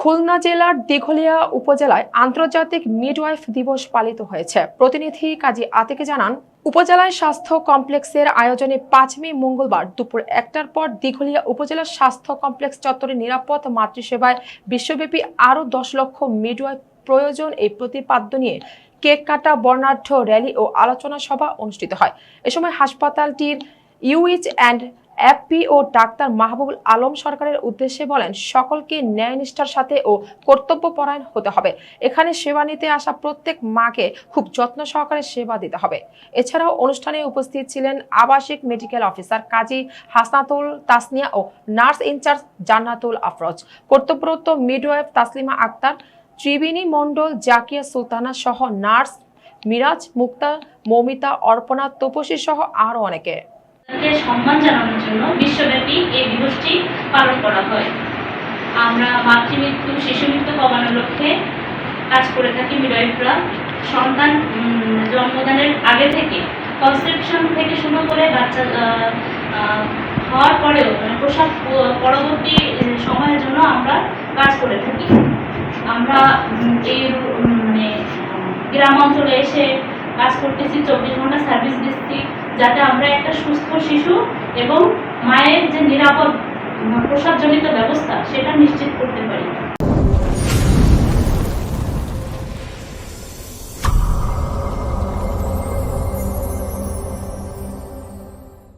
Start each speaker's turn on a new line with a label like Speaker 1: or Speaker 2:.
Speaker 1: খুলনা জেলার দিঘলিয়া উপজেলায় আন্তর্জাতিক মিডওয়াইফ দিবস পালিত হয়েছে। প্রতিনিধি কাজী আতিকে জানান, উপজেলায় স্বাস্থ্য কমপ্লেক্সের আয়োজনে 5 মে মঙ্গলবার দুপুর 1টার পর দিঘলিয়া উপজেলা স্বাস্থ্য কমপ্লেক্স চত্বরে নিরাপদ মাতৃসেবায় বিশ্বব্যাপী আরও 10 লক্ষ মিডওয়াইফ প্রয়োজন এই প্রতিপাদ্য নিয়ে কেক কাটা, বর্ণাঢ্য র্যালি ও আলোচনা সভা অনুষ্ঠিত হয়। এ সময় হাসপাতালটির UH and FPO doctor Mahbubul Alam সরকারের উদ্দেশ্যে বলেন, সকলকে ন্যায়নিষ্ঠার সাথে ও কর্তব্যপরায়ণ হতে হবে। এখানে সেবা নিতে আসা প্রত্যেক মাকে খুব যত্ন সহকারে সেবা দিতে হবে। এছাড়াও অনুষ্ঠানে উপস্থিত ছিলেন আবাসিক মেডিকেল অফিসার কাজী হাসনাতুল তাসনিয়া ও নার্স ইনচার্জ জান্নাতুল আফরোজ, কর্তব্যরত মিডওয়াইফ তাসলিমা আক্তার, ত্রিবেণী মণ্ডল, জাকিয়া সুলতানা সহ নার্স মিরাজ, মুক্তা, মৌমিতা, অর্পণা, তপসী সহ আরো অনেকে।
Speaker 2: সম্মান জানানোর জন্য বিশ্বব্যাপী এই দিবসটি পালন করা হয়। আমরা মাতৃমৃত্যু, শিশু মৃত্যু কমানোর লক্ষ্যে কাজ করে থাকি। মিডওয়াইফরা সন্তান জন্মদানের আগে থেকে, কনসেপশন থেকে শুরু করে বাচ্চা হওয়ার পরেও, প্রসব পরবর্তী সময়ের জন্য আমরা কাজ করে থাকি। আমরা এই গ্রাম অঞ্চলে এসে কাজ করতেছি, 24 ঘন্টা সার্ভিস দিচ্ছি, যাতে আমরা একটা সুস্থ শিশু এবং মায়ের যে নিরাপদ প্রসবজনিত ব্যবস্থা সেটা নিশ্চিত করতে পারি।